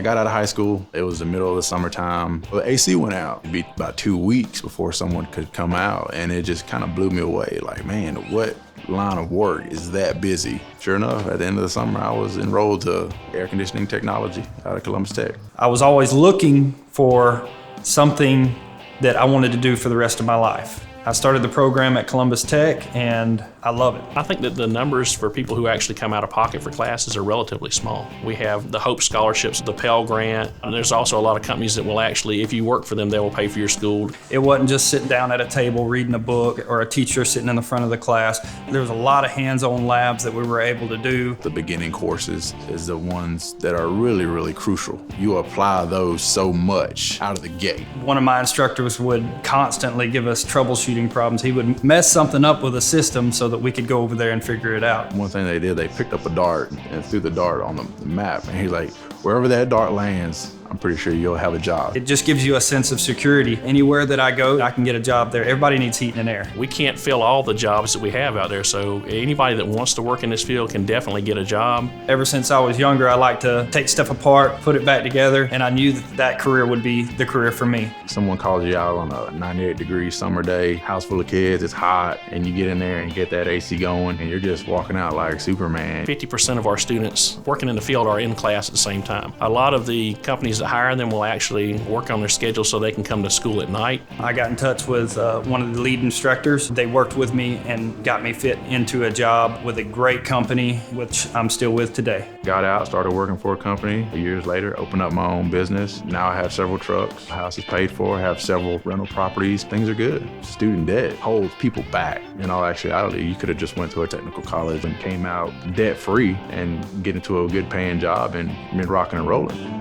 I got out of high school. It was the middle of the summertime. The AC went out. It'd be about 2 weeks before someone could come out, and it just kind of blew me away. Like, man, what line of work is that busy? Sure enough, at the end of the summer, I was enrolled to air conditioning technology out of Columbus Tech. I was always looking for something that I wanted to do for the rest of my life. I started the program at Columbus Tech, and I love it. I think that the numbers for people who actually come out of pocket for classes are relatively small. We have the Hope Scholarships, the Pell Grant, and there's also a lot of companies that will actually, if you work for them, they will pay for your school. It wasn't just sitting down at a table reading a book or a teacher sitting in the front of the class. There was a lot of hands-on labs that we were able to do. The beginning courses is the ones that are really, really crucial. You apply those so much out of the gate. One of my instructors would constantly give us troubleshooting problems. He would mess something up with a system so that we could go over there and figure it out. One thing they did, they picked up a dart and threw the dart on the map, and he's like, wherever that dart lands, I'm pretty sure you'll have a job. It just gives you a sense of security. Anywhere that I go, I can get a job there. Everybody needs heat and air. We can't fill all the jobs that we have out there, so anybody that wants to work in this field can definitely get a job. Ever since I was younger, I liked to take stuff apart, put it back together, and I knew that that career would be the career for me. Someone calls you out on a 98-degree summer day, house full of kids, it's hot, and you get in there and get that AC going, and you're just walking out like Superman. 50% of our students working in the field are in class at the same time. A lot of the companies that hire them will actually work on their schedule so they can come to school at night. I got in touch with one of the lead instructors. They worked with me and got me fit into a job with a great company, which I'm still with today. Got out, started working for a company. Years later, opened up my own business. Now I have several trucks, house is paid for, I have several rental properties. Things are good. Student debt holds people back. In all actuality, you could have just went to a technical college and came out debt-free and get into a good paying job and been rocking and rolling.